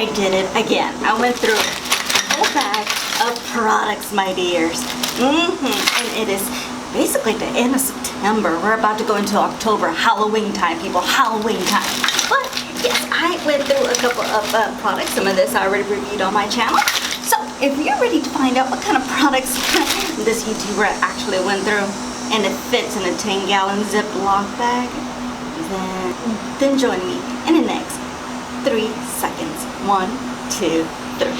I did it again. I went through a whole bag of products, my dears. And it is basically the end of September. We're about to go into October. Halloween time, people. Halloween time. But yes, I went through a couple of products. Some of this I already reviewed on my channel. So if you're ready to find out what kind of products this YouTuber actually went through, and it fits in a 10-gallon Ziploc bag, then join me in the next 3 seconds. 1, 2, 3.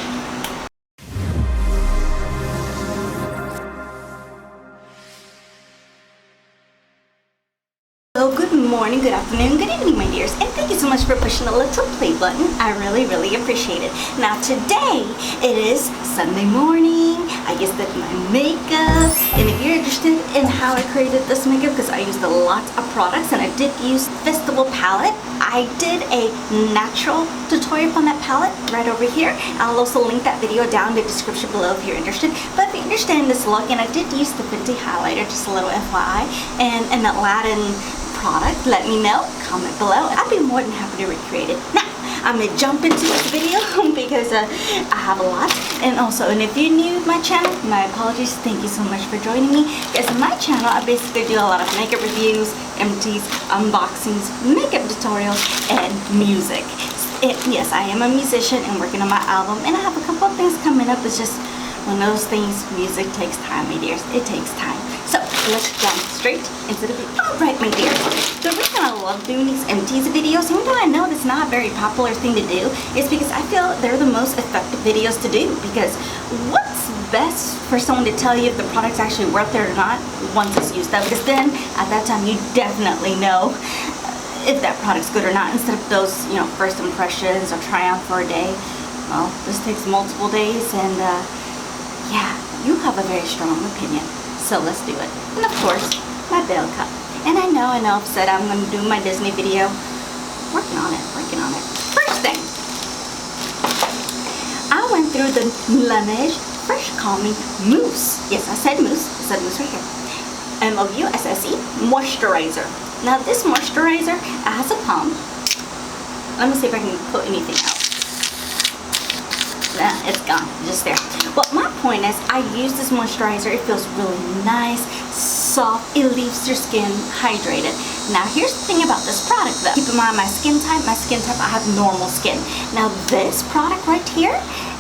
So good morning, good afternoon, good evening, my dears, and thank you so much for pushing the little play button. I really appreciate it. Now today it is Sunday morning. I just did my makeup, and if you're interested in how I created this makeup, because I used a lot of products and I did use Festival palette, I did a natural tutorial on that palette right over here. I'll also link that video down in the description below if you're interested. But if you're interested in this look, and I did use the Fenty highlighter, just a little FYI, and an Aladdin product, let me know, comment below. I'd be more than happy to recreate it. Now, I'm gonna jump into this video because I have a lot. And if you're new to my channel, my apologies. Thank you so much for joining me. Because on my channel, I basically do a lot of makeup reviews, empties, unboxings, makeup tutorials, and music. Yes, I am a musician and working on my album, and I have a couple of things coming up. It's just one of those things. Music takes time, my dears. It takes time. So let's jump straight into the video. Alright, my dears. The reason I love doing these empties videos, even though I know it's not a very popular thing to do, is because I feel they're the most effective videos to do. Because what's best for someone to tell you if the product's actually worth it or not once it's used up? Because then at that time you definitely know if that product's good or not, instead of those, first impressions or try on for a day. Well, this takes multiple days, and yeah, you have a very strong opinion. So let's do it. And of course, my bell cup. And I know I've said I'm going to do my Disney video. Working on it. First thing, I went through the Laneige Fresh Calming Mousse. Yes, I said mousse. I said mousse right here. M-O-U-S-S-E Moisturizer. Now this moisturizer has a pump. Let me see if I can put anything out. It's gone, just there. But my point is, I use this moisturizer. It feels really nice, soft. It leaves your skin hydrated. Now here's the thing about this product though. Keep in mind my skin type, I have normal skin. Now this product right here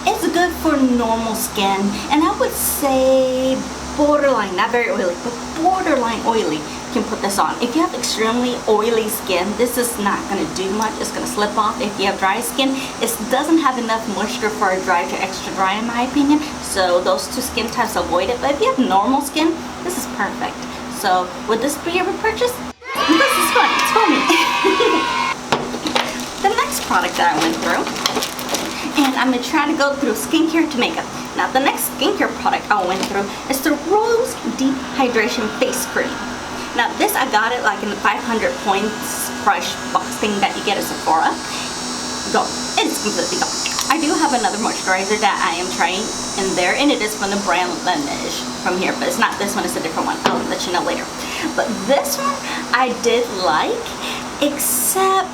is good for normal skin, and I would say borderline, not very oily, but borderline oily can put this on. If you have extremely oily skin, this is not going to do much. It's going to slip off. If you have dry skin, it doesn't have enough moisture for a dry to extra dry, in my opinion. So those two skin types, avoid it. But if you have normal skin, this is perfect. So would this be a repurchase? This is fun. It's for me. The next product that I went through, and I'm going to try to go through skincare to makeup. Now the next skincare product I went through is the Rose Deep Hydration Face Cream. Now this, I got it like in the 500 points fresh box thing that you get at Sephora. Gone. It's completely gone. I do have another moisturizer that I am trying in there, and it is from the brand Laneige from here, but it's not this one, it's a different one. I'll let you know later. But this one I did like, except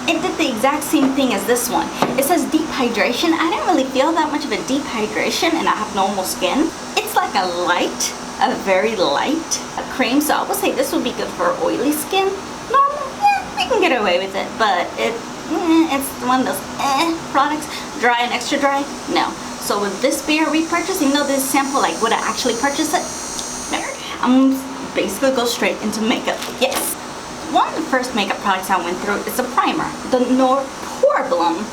it did the exact same thing as this one. It says deep hydration. I didn't really feel that much of a deep hydration, and I have normal skin. It's like a very light cream, so I would say this would be good for oily skin. Normal, yeah, we can get away with it, but it's one of those products. Dry and extra dry, no. So would this be a repurchase? Even though this sample, like, would I actually purchase it? No. I'm basically go straight into makeup. Yes. One of the first makeup products I went through is a primer, the Poreblem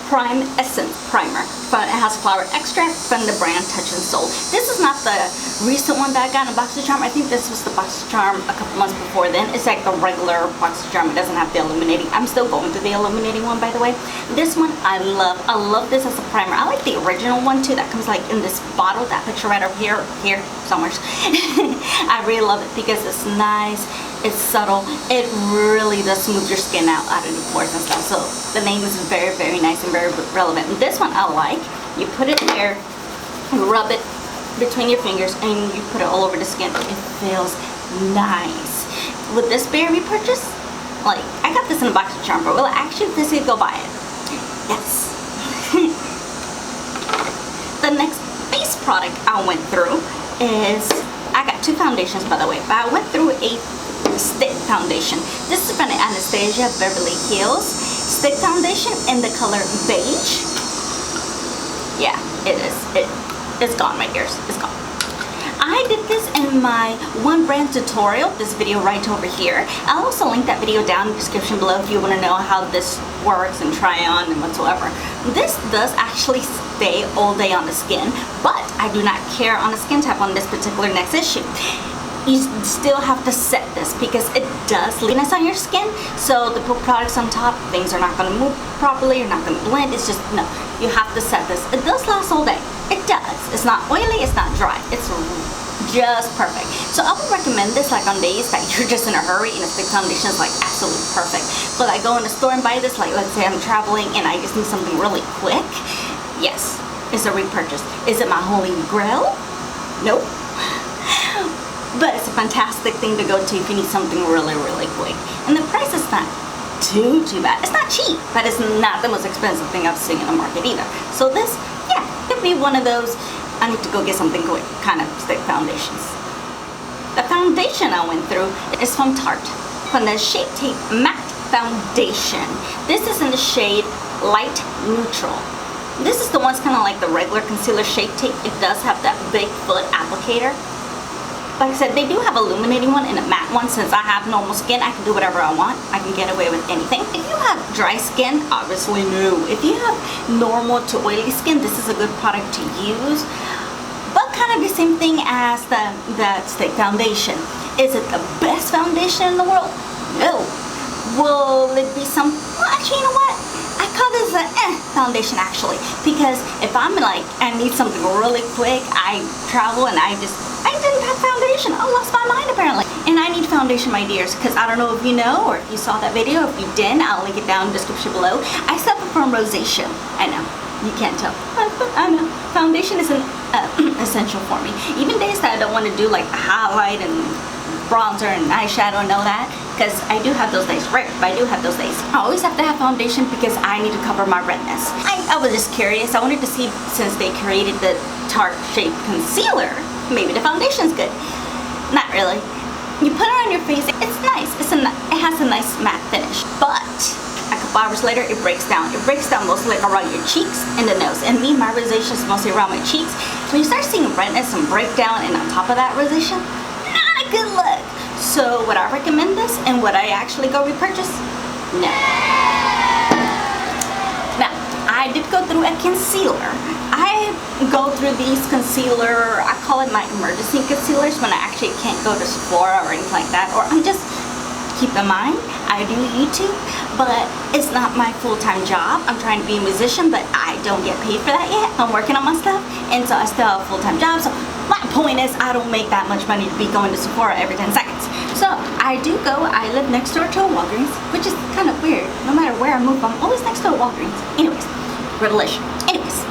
Prime Essence Primer. But it has flower extract from the brand Touch and Soul. This is not the recent one that I got in a boxycharm. I think this was the boxycharm a couple months before then. It's like the regular boxycharm. It doesn't have the illuminating. I'm still going through the illuminating one, by the way. This one I love. I love this as a primer. I like the original one too, that comes like in this bottle, that picture right over here somewhere. I really love it because it's nice. It's subtle. It really does smooth your skin out of the pores and stuff. So the name is very nice and very relevant. And this one I like. You put it there, you rub it between your fingers, and you put it all over the skin. It feels nice. Would this be a repurchase? Like, I got this in a boxycharm, but will I actually physically go buy it? Yes. The next face product I went through is, I got two foundations by the way, but I went through a stick foundation. This is from the Anastasia Beverly HIlls stick foundation in the color Beige. Yeah, it is. It's gone, my dears. It's gone. I did this in my one brand tutorial, this video right over here. I'll also link that video down in the description below if you want to know how this works and try on and whatsoever. This does actually stay all day on the skin, but I do not care on the skin type on this particular next issue. You still have to set this because it does leanness on your skin, so the products on top, things are not going to move properly, you're not going to blend. It's just, no, you have to set this. It does last all day. It does. It's not oily, it's not dry. It's just perfect. So I would recommend this like on days that you're just in a hurry and a stick foundation is like absolutely perfect. But I go in the store and buy this, like let's say I'm traveling and I just need something really quick. Yes, it's a repurchase. Is it my holy grail? Nope. But it's a fantastic thing to go to if you need something really, really quick. And the price is not too bad. It's not cheap, but it's not the most expensive thing I've seen in the market either. So this, yeah, could be one of those I need to go get something quick kind of stick foundations. The foundation I went through is from Tarte, from the Shape Tape Matte Foundation. This is in the shade Light Neutral. This is the one's kind of like the regular concealer Shape Tape. It does have that big foot applicator. Like I said, they do have illuminating one and a matte one. Since I have normal skin, I can do whatever I want. I can get away with anything. If you have dry skin, obviously no. If you have normal to oily skin, this is a good product to use. But kind of the same thing as the stick foundation. Is it the best foundation in the world? No. Will it be some, well, actually, you know what? I call this a foundation actually, because if I'm like, I need something really quick, I travel and I didn't have foundation. I lost my mind apparently. And I need foundation, my dears, because I don't know if you know or if you saw that video. If you didn't, I'll link it down in the description below. I suffer from rosacea. I know, you can't tell, but I know. Foundation is an essential for me. Even days that I don't want to do like the highlight and bronzer and eyeshadow and all that, because I do have those days, rare, but I do have those days. I always have to have foundation because I need to cover my redness. I was just curious. I wanted to see, since they created the Tarte Shape Concealer, maybe the foundation's good. Not really. You put it on your face, it's nice. It has a nice matte finish, but a couple hours later, it breaks down. It breaks down mostly like around your cheeks and the nose. And me, my rosacea is mostly around my cheeks. When you start seeing redness and breakdown, and on top of that rosacea, not a good look. So would I recommend this, and would I actually go repurchase? No. Now, I did go through a concealer. I go through these concealer, I call it my emergency concealers when I actually can't go to Sephora or anything like that, or I'm just, keep in mind, I do YouTube, but it's not my full-time job. I'm trying to be a musician, but I don't get paid for that yet. I'm working on my stuff, and so I still have a full-time job. So my point is, I don't make that much money to be going to Sephora every 10 seconds. So I do go, I live next door to a Walgreens, which is kind of weird. No matter where I move, I'm always next to a Walgreens. Anyways, revelation. Anyways,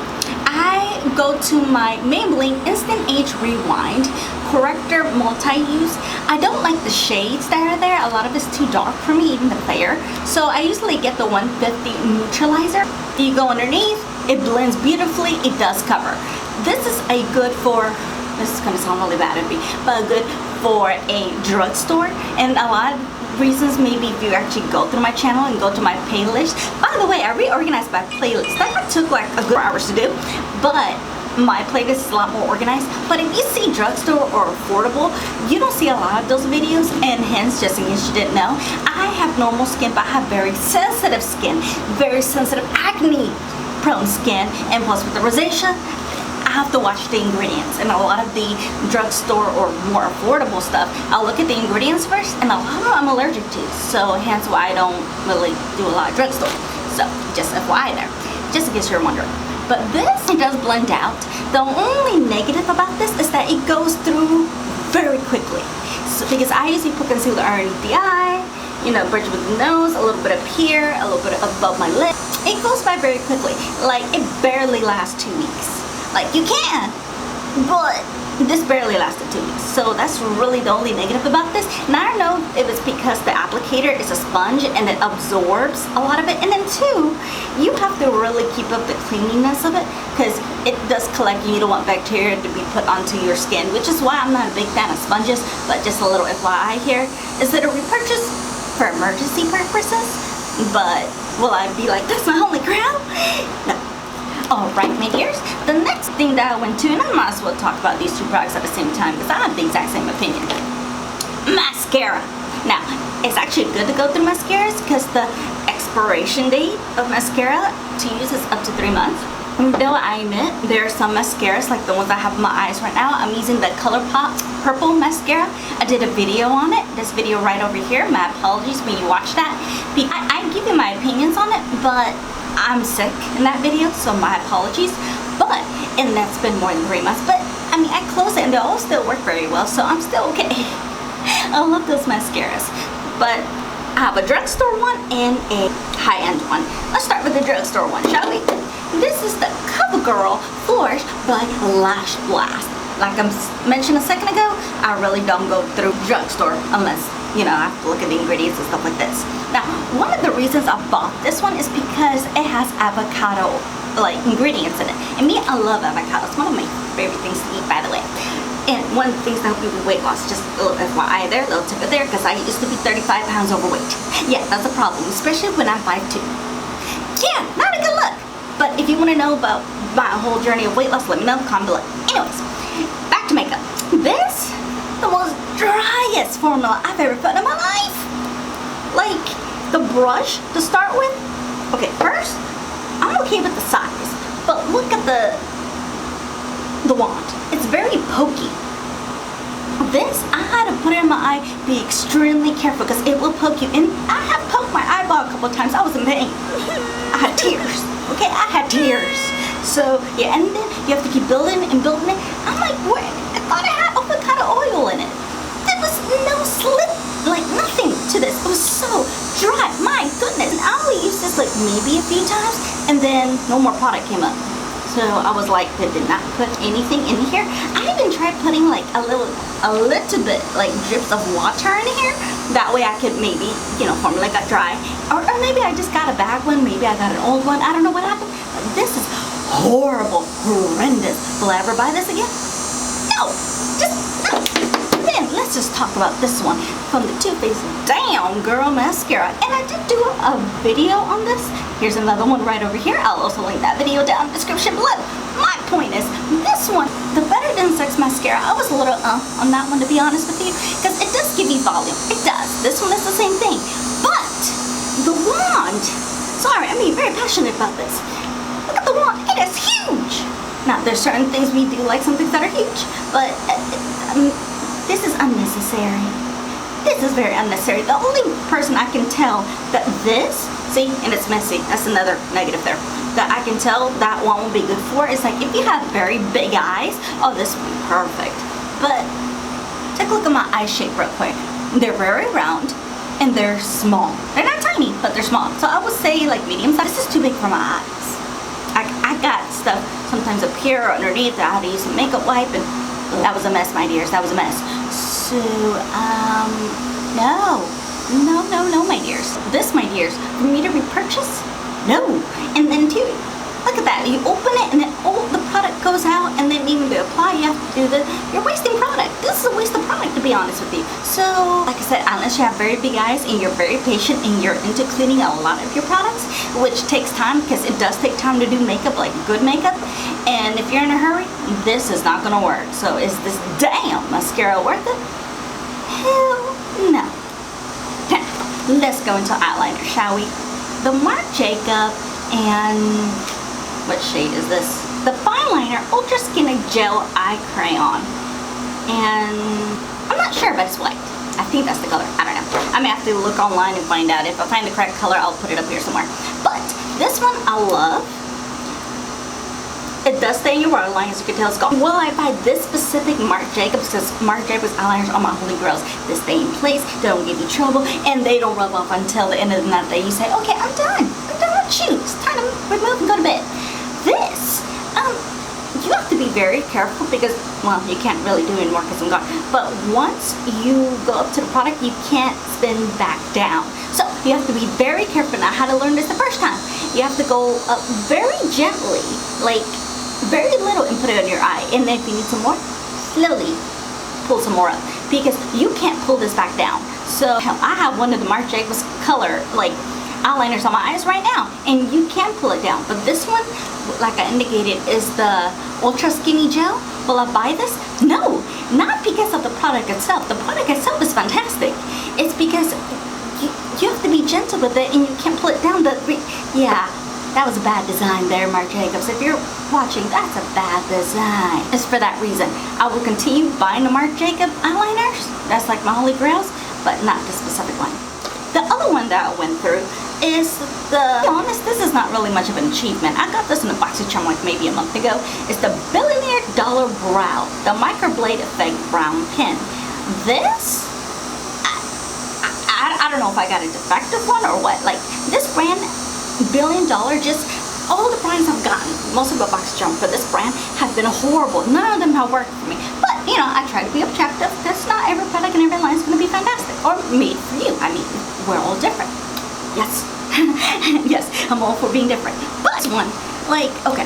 I go to my Maybelline Instant Age Rewind Corrector Multi-Use. I don't like the shades that are there. A lot of it's too dark for me, even the fair. So I usually get the 150 Neutralizer. You go underneath, it blends beautifully, it does cover. This is a good for, this is gonna sound really bad of me, but good for a drugstore. And a lot of reasons, maybe if you actually go through my channel and go to my playlist. By the way, I reorganized my playlist. That took like a good hours to do, but my playlist is a lot more organized. But if you see drugstore or affordable, you don't see a lot of those videos, and hence, just in case you didn't know, I have normal skin, but I have very sensitive skin, very sensitive acne prone skin, and plus with the rosacea, I have to watch the ingredients. And a lot of the drugstore or more affordable stuff, I'll look at the ingredients first, and a lot of them I'm allergic to, so hence why I don't really do a lot of drugstore. So just FYI there, just in case you're wondering. But this, it does blend out. The only negative about this is that it goes through very quickly. So, because I usually put concealer underneath the eye, you know, bridge with the nose, a little bit up here, a little bit above my lip. It goes by very quickly. Like, it barely lasts 2 weeks. Like, you can, but this barely lasted 2 weeks, so that's really the only negative about this. And I don't know if it's because the applicator is a sponge and it absorbs a lot of it, and then two, you have to really keep up the cleanliness of it because it does collect and you don't want bacteria to be put onto your skin, which is why I'm not a big fan of sponges. But just a little FYI here, is that a repurchase for emergency purposes, but will I be like, that's my holy grail? No. Alright, my dears, the next thing that I went to, and I might as well talk about these two products at the same time because I have the exact same opinion. Mascara. Now, it's actually good to go through mascaras because the expiration date of mascara to use is up to 3 months. Though I admit, there are some mascaras, like the ones I have on my eyes right now. I'm using the ColourPop Purple Mascara. I did a video on it. This video right over here. My apologies when you watch that. I give you my opinions on it, but I'm sick in that video, so my apologies. But, and that's been more than 3 months, but I mean, I closed it and they all still work very well, so I'm still okay. I love those mascaras. But I have a drugstore one and a high-end one. Let's start with the drugstore one, shall we? This is the CoverGirl Flourishby Lash Blast. Like I mentioned a second ago, I really don't go through drugstore unless, you know, I have to look at the ingredients and stuff like this. Now, one of the reasons I bought this one is because it has avocado, like, ingredients in it. And me, I love avocado. It's one of my favorite things to eat, by the way. And one of the things that help you with weight loss, just a little FYI there, little tip there, because I used to be 35 pounds overweight. Yeah, that's a problem, especially when I'm 5'2". Yeah, not a good look. But if you want to know about my whole journey of weight loss, let me know, comment below. Anyways, back to makeup. This, the most driest formula I've ever put in my life. Like, the brush to start with. Okay, first, I'm okay with the size, but look at the wand. It's very pokey. This, I had to put it in my eye, be extremely careful because it will poke you. And I have poked my eyeball a couple times. I was in pain. I had tears. Okay, I had tears. So, yeah, and then you have to keep building and building it. I'm like, what? I thought it had avocado oil in it. There was no slip, like nothing to this. It was so dry. My goodness. And I only used this like maybe a few times, and then no more product came up. So I was like, they did not put anything in here. I even tried putting like a little bit like drips of water in here. That way I could maybe, you know, formula got dry. Or maybe I just got a bad one. Maybe I got an old one. I don't know what happened. But this is horrible, horrendous. Will I ever buy this again? No, just no. Then let's just talk about this one from the Too Faced Damn Girl Mascara. And I did do a video on this. Here's another one right over here. I'll also link that video down in the description below. My point is, this one, the Better Than Sex Mascara, I was a little on that one, to be honest with you, because it does give you volume. It does. This one is the same thing. But the wand, sorry, I'm being very passionate about this. Look at the wand. It is huge. Now, there's certain things we do like, some things that are huge, but this is unnecessary. This is very unnecessary. The only person I can tell that this, see, and it's messy, that's another negative there, that I can tell that one will be good for is like if you have very big eyes, oh, this would be perfect. But take a look at my eye shape real quick. They're very round and they're small. They're not tiny, but they're small. So I would say like medium size. This is too big for my eyes. I got stuff sometimes up here or underneath that I had to use some makeup wipe, and that was a mess, my dears. That was a mess. So, no, my dears. This, my dears, for me to repurchase? No. And then too, look at that. You open it and then all the product goes out, and then even to apply, you have to do you're wasting product. This is a waste of product, to be honest with you. So, like I said, unless you have very big eyes and you're very patient and you're into cleaning a lot of your products, which takes time because it does take time to do makeup, like good makeup. And if you're in a hurry, this is not gonna work. So is this damn mascara worth it? Hell no. Let's go into eyeliner, shall we? The Marc Jacob, and what shade is this? The Fine Liner Ultra Skinny Gel Eye Crayon. And I'm not sure, but it's white. I think that's the color. I don't know. I may have to look online and find out. If I find the correct color, I'll put it up here somewhere. But this one I love. It does stay in your waterline, as you can tell. It's gone. Will I buy this specific Marc Jacobs? Because Marc Jacobs eyeliners are my holy grails. They stay in place, they don't give you trouble, and they don't rub off until the end of the night that you say, okay, I'm done. I'm done with you. It's time to remove and go to bed. This, you have to be very careful because, well, you can't really do it anymore because I'm gone. But once you go up to the product, you can't spin back down. So you have to be very careful. Now, how to learn this the first time? You have to go up very gently, like very little, and put it on your eye. And then if you need some more, slowly pull some more up because you can't pull this back down. So I have one of the Marc Jacobs color like eyeliners on my eyes right now, and you can pull it down. But this one, like I indicated, is the ultra skinny gel. Will I buy this? No, not because of the product itself. The product itself is fantastic. It's because you have to be gentle with it, and you can't pull it down. Yeah, that was a bad design there, Marc Jacobs. If you're watching, that's a bad design. It's for that reason. I will continue buying the Marc Jacobs eyeliners. That's like my holy grails, but not this specific one. The other one that I went through is to be honest, this is not really much of an achievement. I got this in a boxycharm like maybe a month ago. It's the Billionaire Dollar Brow, the Microblade Effect Brown Pen. This, I don't know if I got a defective one or what. Like this brand, $1 billion, just all the brands I've gotten, most of the boxycharm for this brand have been horrible. None of them have worked for me. But you know, I try to be objective because not every product and every line is going to be fantastic or made for you. I mean, we're all different. Yes. Yes, I'm all for being different. But this one, like, okay,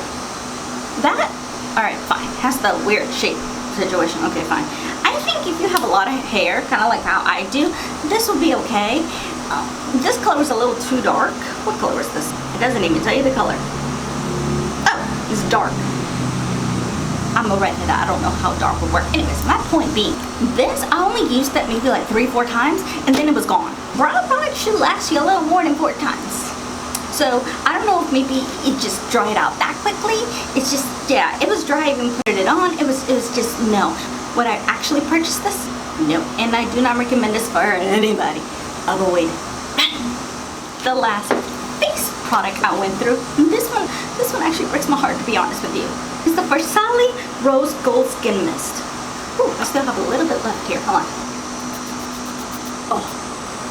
that, all right, fine, has the weird shape situation. Okay, fine. I think if you have a lot of hair, kind of like how I do, this will be okay. This color is a little too dark. What color is this? It doesn't even tell you the color. Oh, it's dark. I'm a redhead. I don't know how dark would work. Anyways, my point being, this, I only used that maybe like 3-4 times, and then it was gone. Brow product should last you a little more than 4 times. So I don't know if maybe it just dried out that quickly. It's just, yeah, it was dry even put it on. It was just, no. Would I actually purchase this? No. And I do not recommend this for anybody. Avoid. The last face product I went through. This one actually breaks my heart, to be honest with you. It's the Farsali Rose Gold Skin Mist. Ooh, I still have a little bit left here. Hold on. Oh,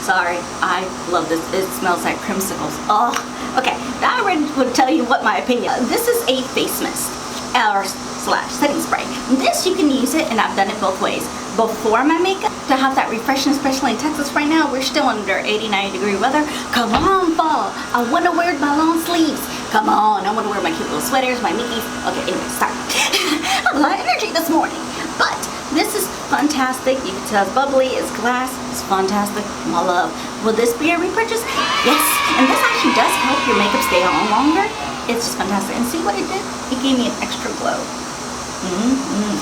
sorry. I love this. It smells like creamsicles. Oh, okay. That already would tell you what my opinion is. This is a face mist or slash setting spray. This, you can use it, and I've done it both ways. Before my makeup, to have that refreshing, especially in Texas right now, we're still under 80-90 degree weather. Come on, fall. I want to wear my long sleeves. Come on, I want to wear my cute little sweaters, my Mickeys. Okay, anyway, sorry. I have a lot of energy this morning. But this is fantastic. You can tell it's bubbly, it's glass, it's fantastic. My love. Will this be a repurchase? Yes. And this actually does help your makeup stay on longer. It's just fantastic. And see what it did? It gave me an extra glow.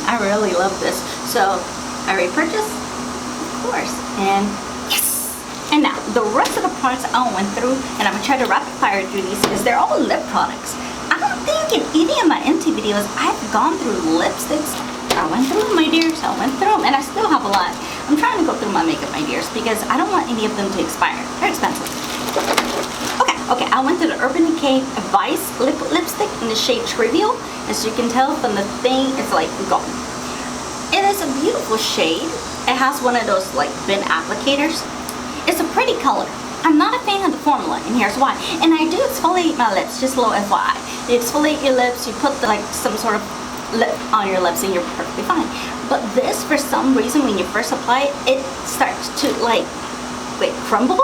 I really love this. So I repurchased, of course, and yes! And now, the rest of the products I went through, and I'm going to try to rapid fire through these, because they're all lip products. I don't think in any of my empty videos I've gone through lipsticks. I went through them, my dears. I went through them, and I still have a lot. I'm trying to go through my makeup, my dears, because I don't want any of them to expire. They're expensive. Okay, I went to the Urban Decay Vice Liquid Lipstick in the shade Trivial. As you can tell from the thing, it's like gone. It is a beautiful shade. It has one of those like bin applicators. It's a pretty color. I'm not a fan of the formula, and here's why. And I do exfoliate my lips, just a little FYI. You exfoliate your lips, you put like some sort of lip on your lips, and you're perfectly fine. But this, for some reason, when you first apply it, it starts to like crumble.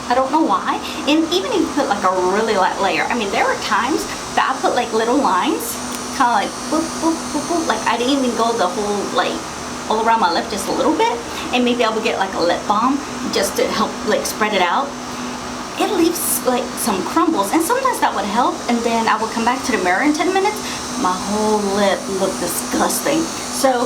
I don't know why. And even if you put like a really light layer, I mean, there were times that I put like little lines, kind of like boop, boop, boop, boop. Like I didn't even go the whole like all around my lip, just a little bit. And maybe I would get like a lip balm just to help like spread it out. It leaves like some crumbles, and sometimes that would help. And then I would come back to the mirror in 10 minutes. My whole lip looked disgusting. So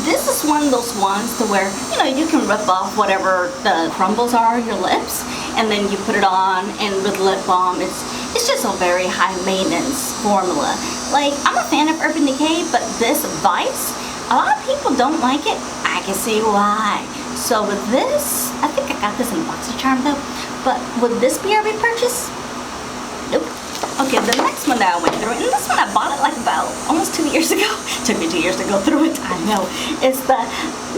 this is one of those ones to where, you know, you can rip off whatever the crumbles are on your lips, and then you put it on, and with lip balm, it's just a very high maintenance formula. Like, I'm a fan of Urban Decay, but this Vice, a lot of people don't like it. I can see why. So with this, I think I got this in boxycharm though, but would this be a repurchase? Nope. Okay, the next one that I went through, and this one I bought it like about almost 2 years ago. Took me 2 years to go through it, I know. It's the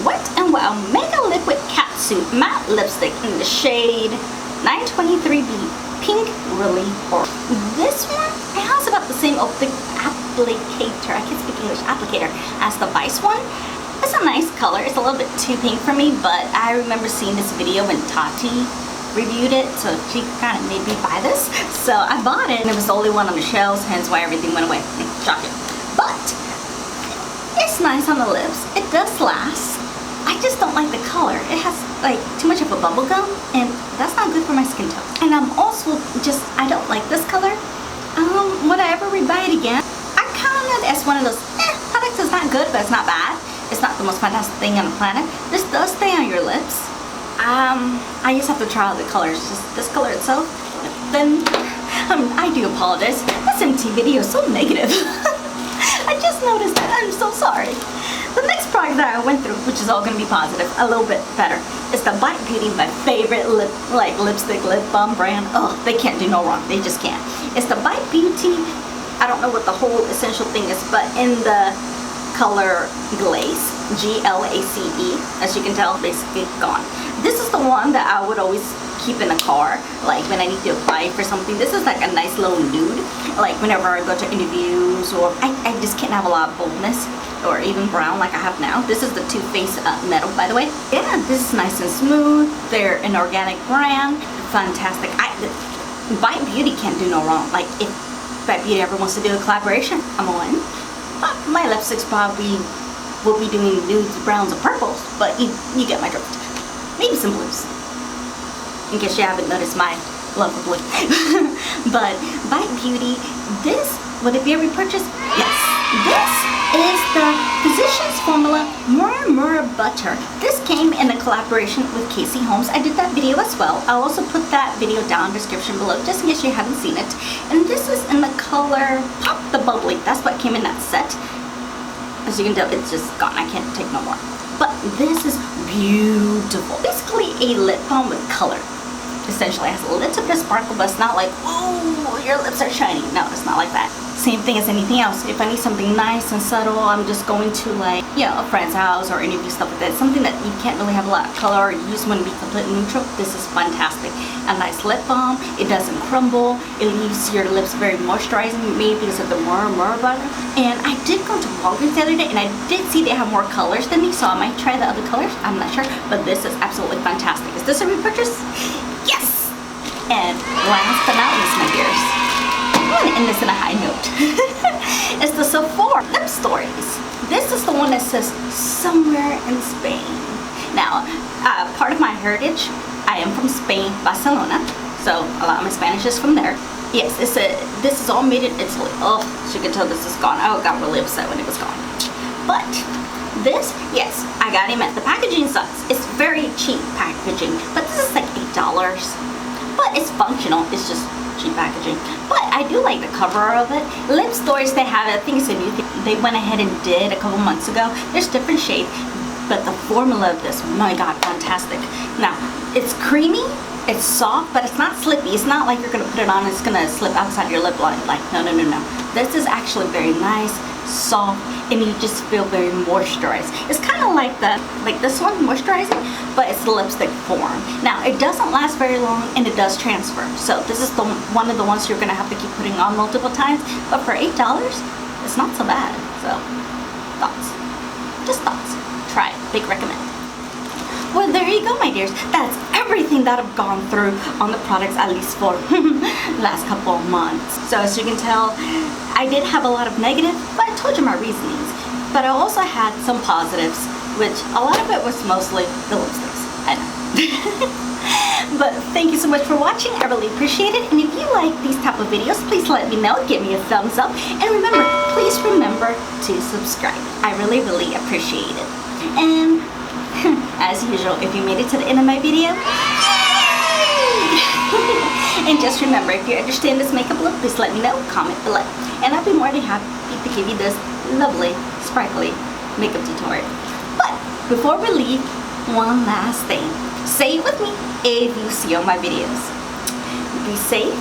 Wet n Wild Mega Liquid Catsuit Matte Lipstick in the shade 923B Pink Really Orange. This one, it has about the same applicator. I can't speak English. Applicator. As the Vice one. It's a nice color. It's a little bit too pink for me, but I remember seeing this video when Tarte reviewed it, so she kind of made me buy this. So I bought it, and it was the only one on the shelves, hence why everything went away. Shocking. But it's nice on the lips. It does last. I just don't like the color. It has like too much of a bubble gum, and that's not good for my skin tone. And I'm also just, I don't like this color. Would I ever rebuy it again? I count it as one of those, products is not good, but it's not bad. It's not the most fantastic thing on the planet. This does stay on your lips. I just have to try out the colors. Just this color itself. Then, I do apologize. This MT video is so negative. I just noticed that. I'm so sorry. The next product that I went through, which is all going to be positive, a little bit better, is the Bite Beauty, my favorite lipstick, lip balm brand. Oh, they can't do no wrong. They just can't. It's the Bite Beauty. I don't know what the whole essential thing is, but in the color Glaze, Glace, as you can tell, basically gone. This is the one that I would always keep in a car, like when I need to apply for something. This is like a nice little nude, like whenever I go to interviews, or I just can't have a lot of boldness, or even brown like I have now. This is the Too Faced Metal, by the way. Yeah, this is nice and smooth. They're an organic brand. Fantastic. Bite Beauty can't do no wrong. Like, if Bite Beauty ever wants to do a collaboration, I'm on. My lipsticks probably will be doing nudes, browns, and purples, but you get my drift. Maybe some blues, in case you haven't noticed my love for blue. But Bite Beauty, this, would it be a repurchase? Yes. This is the Physicians Formula Murumuru Butter. This came in a collaboration with Casey Holmes. I did that video as well. I'll also put that video down in the description below, just in case you haven't seen it. And this is in the color Pop the Bubbly. That's what came in that set. As you can tell, it's just gone. I can't take no more. But this is beautiful. Basically a lip balm with color. Essentially, it has a little bit of sparkle, but it's not like, oh, your lips are shiny. No, it's not like that. Same thing as anything else. If I need something nice and subtle, I'm just going to, like, you know, a friend's house or interview, stuff like that. Something that you can't really have a lot of color, or you just want to be completely neutral. This is fantastic. A nice lip balm. It doesn't crumble. It leaves your lips very moisturizing, maybe because of the Murumuru butter. And I did go to Walgreens the other day, and I did see they have more colors than me, so I might try the other colors. I'm not sure, but this is absolutely fantastic. Is this a repurchase? Yes! And last but not least, my dears, I'm going to end this in a high note. It's the Sephora Lip Stories. This is the one that says somewhere in Spain. Now, part of my heritage, I am from Spain, Barcelona, so a lot of my Spanish is from there. Yes, this is all made in Italy. Oh, as you can tell, this is gone. I got really upset when it was gone. But this, yes, I got him at the packaging sucks. It's very cheap packaging, but this is like $8. But it's functional. It's just cheap packaging. But I do like the cover of it. Lip Stories, they have, I think it's a new thing they went ahead and did a couple months ago. There's different shades, but the formula of this, my god, fantastic. Now, it's creamy, it's soft, but it's not slippy. It's not like you're gonna put it on and it's gonna slip outside your lip line. Like, no. This is actually very nice, soft, and you just feel very moisturized. It's kind of like this one, moisturizing, but it's the lipstick form. Now, it doesn't last very long, and it does transfer. So this is one of the ones you're gonna have to keep putting on multiple times. But for $8, it's not so bad. So, thoughts? Just thoughts. Try it. Big recommend. Well, there you go, my dears. That's everything that I've gone through on the products, at least for last couple of months. So as you can tell, I did have a lot of negative, but I told you my reasonings. But I also had some positives, which a lot of it was mostly the lipsticks. I know. But thank you so much for watching. I really appreciate it. And if you like these type of videos, please let me know. Give me a thumbs up. And remember, please remember to subscribe. I really, really appreciate it. And as usual, if you made it to the end of my video, yay! And just remember, if you understand this makeup look, please let me know, comment below. And I'll be more than happy to give you this lovely, sparkly makeup tutorial. But before we leave, one last thing. Say it with me if you see all my videos. Be safe,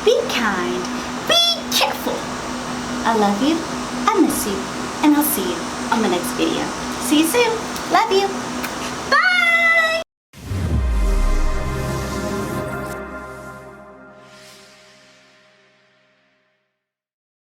be kind, be careful. I love you, I miss you, and I'll see you on the next video. See you soon. Love you.